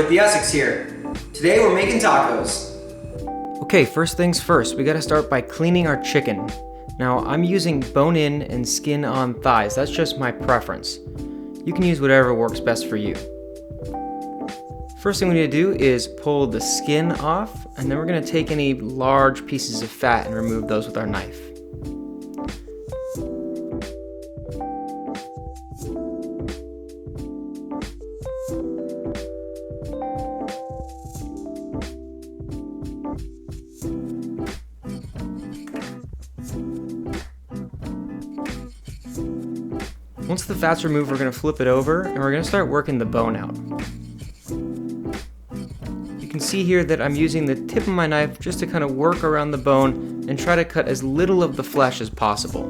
with the Essex here. Today we're making tacos. Okay, first things first, we gotta start by cleaning our chicken. Now, I'm using bone-in and skin-on thighs. That's just my preference. You can use whatever works best for you. First thing we need to do is pull the skin off, and then we're gonna take any large pieces of fat and remove those with our knife. Once the fat's removed, we're going to flip it over and we're going to start working the bone out. You can see here that I'm using the tip of my knife just to kind of work around the bone and try to cut as little of the flesh as possible.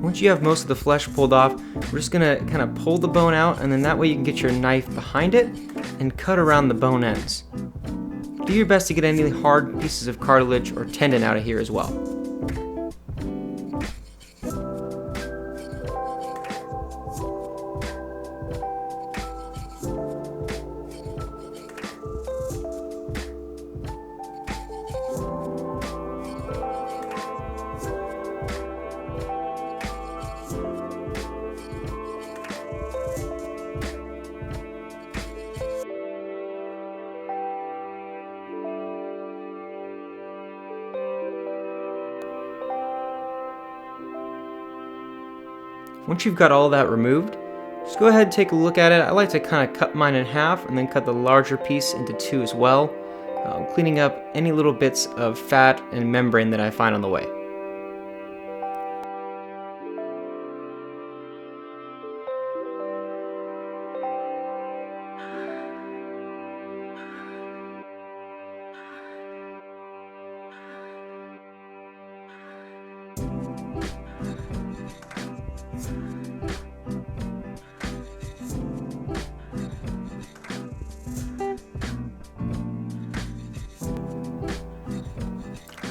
Once you have most of the flesh pulled off, we're just going to kind of pull the bone out, and then that way you can get your knife behind it and cut around the bone ends. Do your best to get any hard pieces of cartilage or tendon out of here as well. Once you've got all that removed, just go ahead and take a look at it. I like to kind of cut mine in half and then cut the larger piece into two as well, cleaning up any little bits of fat and membrane that I find on the way.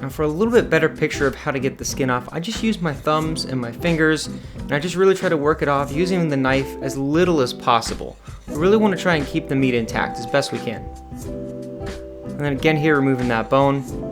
Now for a little bit better picture of how to get the skin off, I just use my thumbs and my fingers, and I just really try to work it off using the knife as little as possible. We really want to try and keep the meat intact as best we can. And then again here, removing that bone.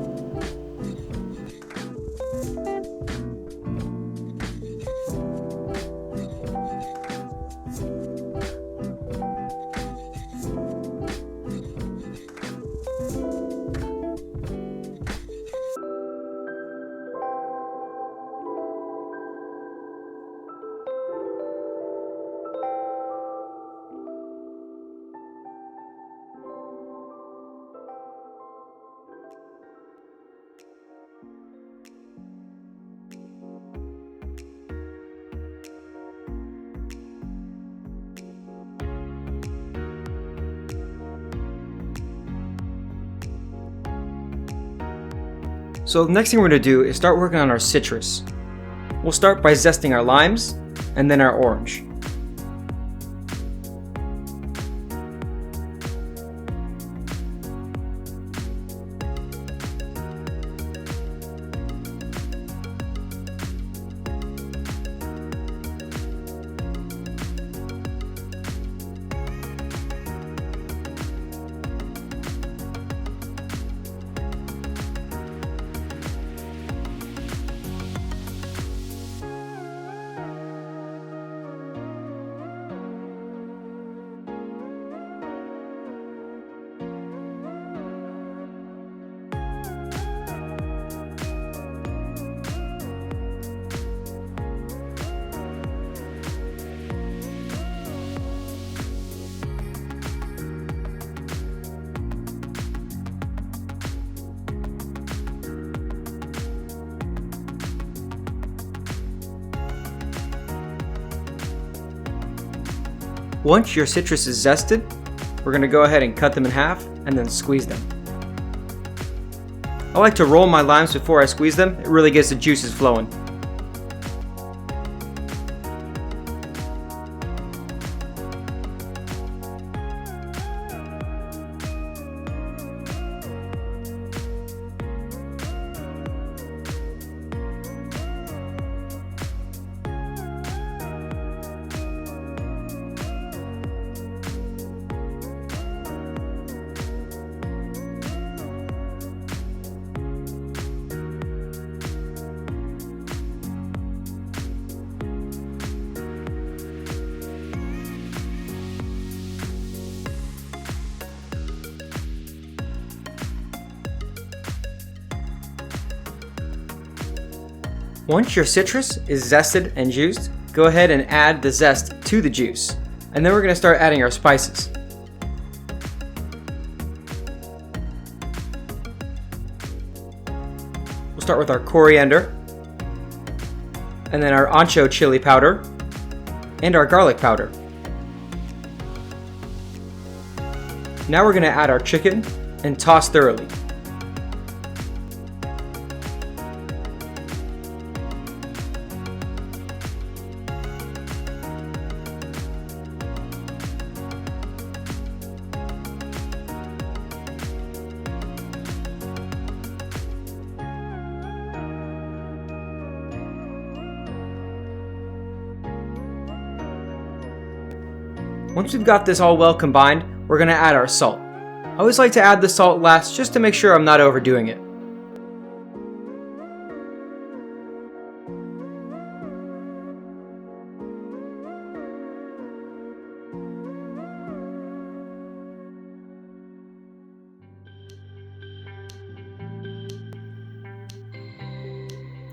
So the next thing we're going to do is start working on our citrus. We'll start by zesting our limes and then our orange. Once your citrus is zested, we're going to go ahead and cut them in half and then squeeze them. I like to roll my limes before I squeeze them. It really gets the juices flowing. Once your citrus is zested and juiced, go ahead and add the zest to the juice. And then we're going to start adding our spices. We'll start with our coriander, and then our Ancho chili powder, and our garlic powder. Now we're going to add our chicken and toss thoroughly. Once we've got this all well combined, we're going to add our salt. I always like to add the salt last just to make sure I'm not overdoing it.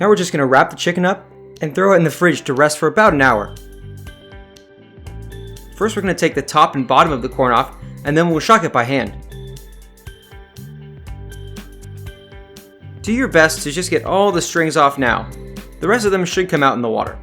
Now we're just going to wrap the chicken up and throw it in the fridge to rest for about an hour. First we're going to take the top and bottom of the corn off, and then we'll shuck it by hand. Do your best to just get all the strings off now. The rest of them should come out in the water.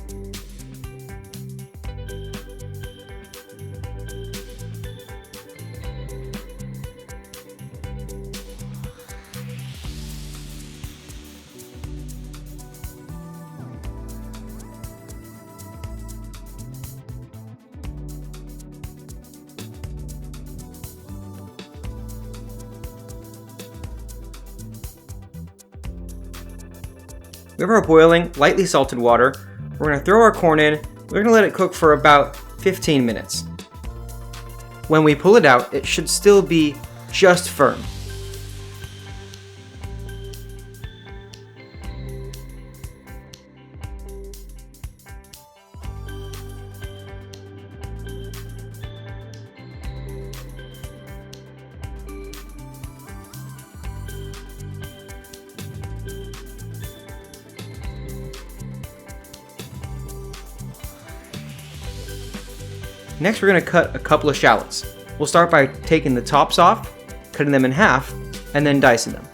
We have our boiling, lightly salted water. We're going to throw our corn in. We're going to let it cook for about 15 minutes. When we pull it out, it should still be just firm. Next, we're going to cut a couple of shallots. We'll start by taking the tops off, cutting them in half, and then dicing them.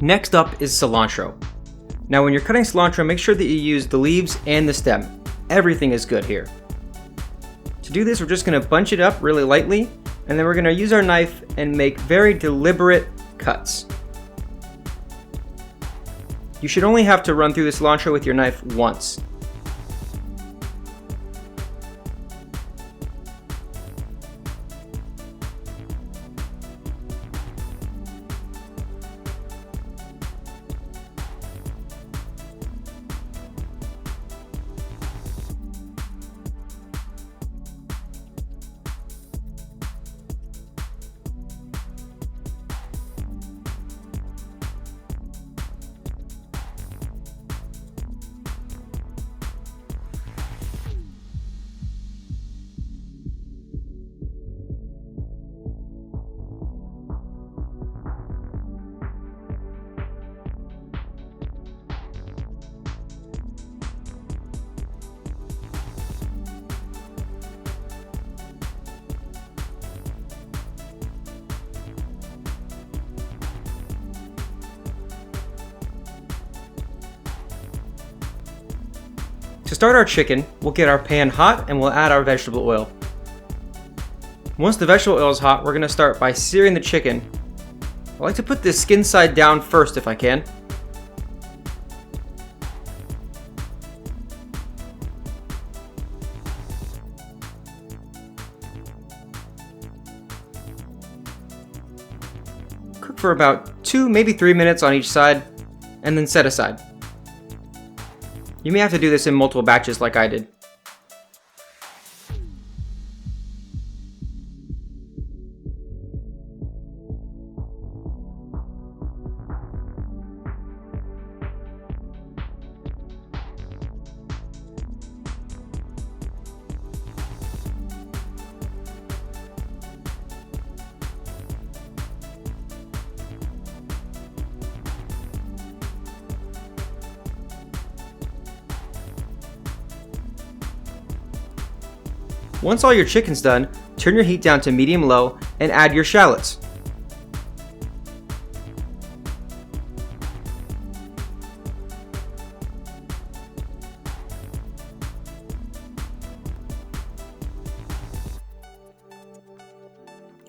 Next up is cilantro. Now when you're cutting cilantro, make sure that you use the leaves and the stem. Everything is good here. To do this, we're just going to bunch it up really lightly, and then we're going to use our knife and make very deliberate cuts. You should only have to run through the cilantro with your knife once. To start our chicken, we'll get our pan hot and we'll add our vegetable oil. Once the vegetable oil is hot, we're going to start by searing the chicken. I like to put the skin side down first if I can. Cook for about 2, maybe 3 minutes on each side, and then set aside. You may have to do this in multiple batches like I did. Once all your chicken's done, turn your heat down to medium-low and add your shallots.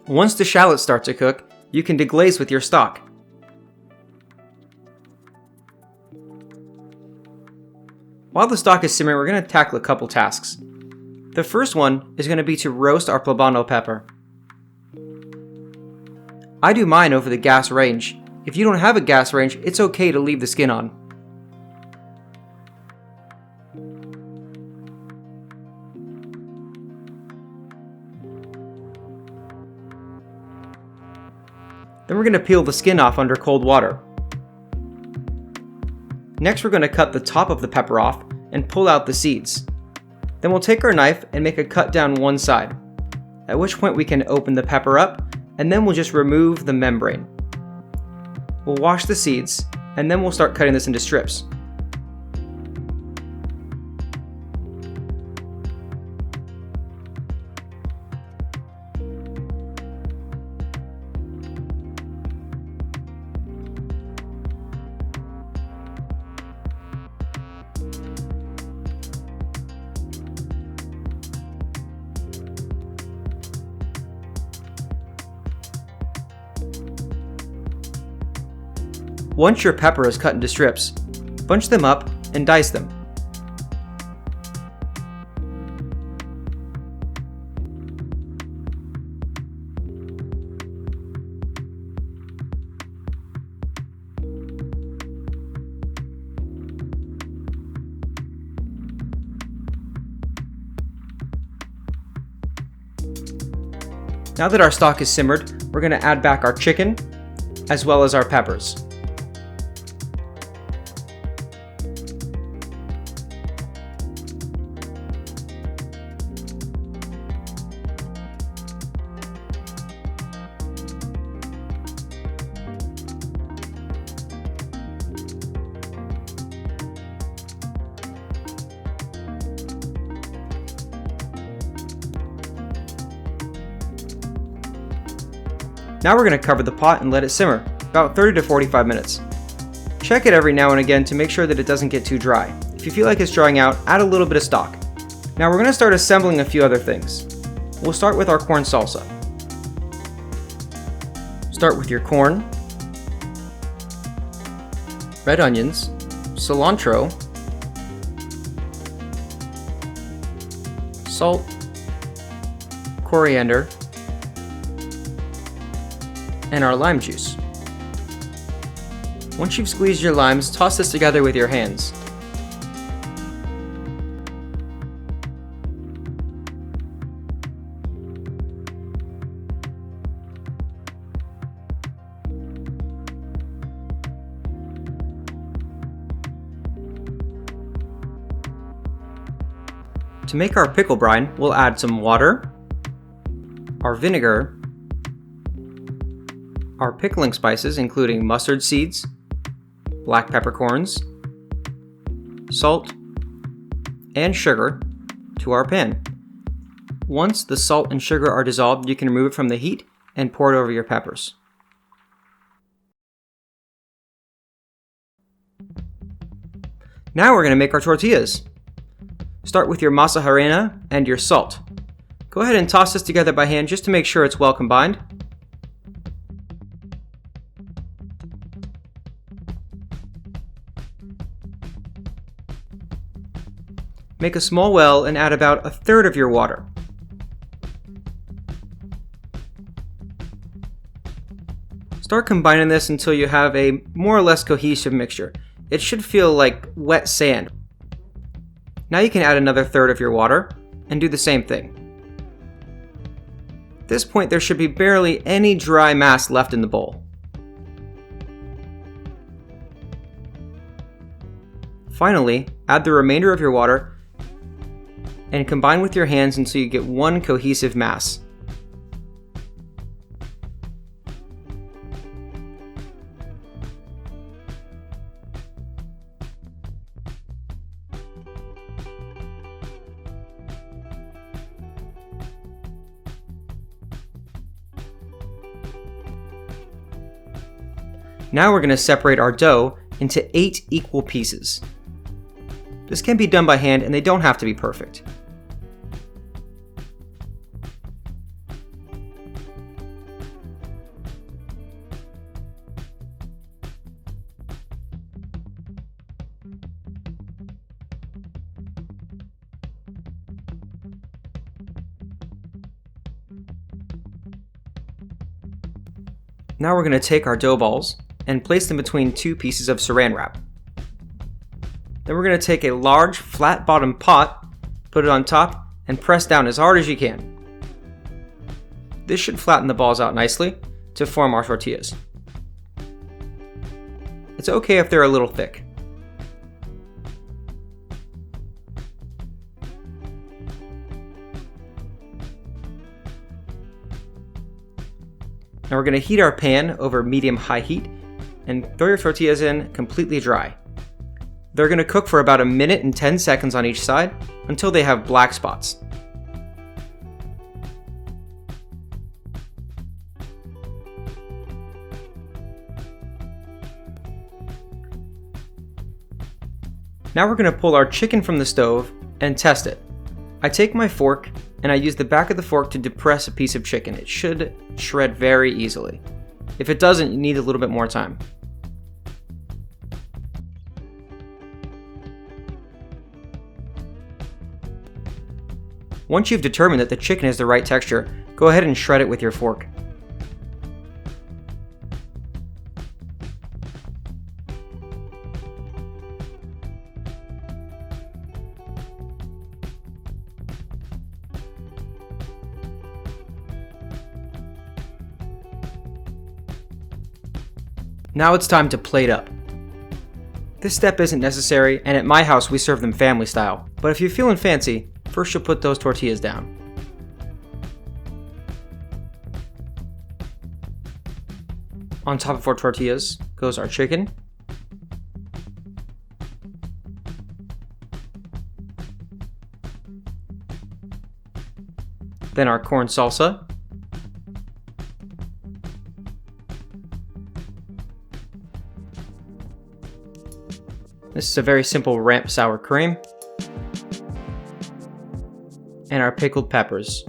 Once the shallots start to cook, you can deglaze with your stock. While the stock is simmering, we're going to tackle a couple tasks. The first one is going to be to roast our Poblano pepper. I do mine over the gas range. If you don't have a gas range, it's okay to leave the skin on. Then we're going to peel the skin off under cold water. Next, we're going to cut the top of the pepper off and pull out the seeds. Then we'll take our knife and make a cut down one side, at which point we can open the pepper up, and then we'll just remove the membrane. We'll wash the seeds, and then we'll start cutting this into strips. Once your pepper is cut into strips, bunch them up and dice them. Now that our stock is simmered, we're going to add back our chicken as well as our peppers. Now we're going to cover the pot and let it simmer, about 30 to 45 minutes. Check it every now and again to make sure that it doesn't get too dry. If you feel like it's drying out, add a little bit of stock. Now we're going to start assembling a few other things. We'll start with our corn salsa. Start with your corn, red onions, cilantro, salt, coriander, and our lime juice. Once you've squeezed your limes, toss this together with your hands. To make our pickle brine, we'll add some water, our vinegar, our pickling spices including mustard seeds, black peppercorns, salt, and sugar to our pan. Once the salt and sugar are dissolved, you can remove it from the heat and pour it over your peppers. Now we're going to make our tortillas. Start with your masa harina and your salt. Go ahead and toss this together by hand just to make sure it's well combined. Make a small well and add about 1/3 of your water. Start combining this until you have a more or less cohesive mixture. It should feel like wet sand. Now you can add another third of your water and do the same thing. At this point, there should be barely any dry mass left in the bowl. Finally, add the remainder of your water and combine with your hands until you get one cohesive mass. Now we're going to separate our dough into 8 equal pieces. This can be done by hand and they don't have to be perfect. Now we're going to take our dough balls and place them between 2 pieces of saran wrap. Then we're going to take a large flat bottom pot, put it on top, and press down as hard as you can. This should flatten the balls out nicely to form our tortillas. It's okay if they're a little thick. Now we're going to heat our pan over medium-high heat and throw your tortillas in completely dry. They're going to cook for about 1 minute and 10 seconds on each side until they have black spots. Now we're going to pull our chicken from the stove and test it. I take my fork and I use the back of the fork to depress a piece of chicken. It should shred very easily. If it doesn't, you need a little bit more time. Once you've determined that the chicken is the right texture, go ahead and shred it with your fork. Now it's time to plate up. This step isn't necessary, and at my house we serve them family style, but if you're feeling fancy, first you'll put those tortillas down. On top of our tortillas goes our chicken, then our corn salsa, this is a very simple ramp sour cream, and our pickled peppers.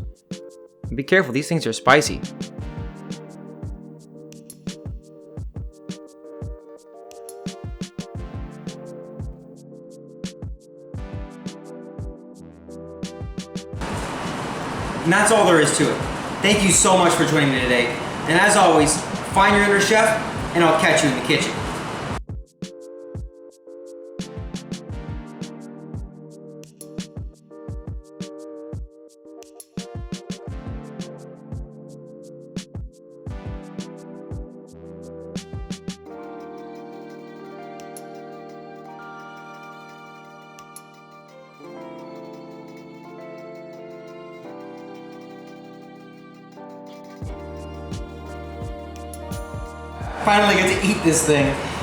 Be careful, these things are spicy. And that's all there is to it. Thank you so much for joining me today. And as always, find your inner chef, and I'll catch you in the kitchen. Finally get to eat this thing.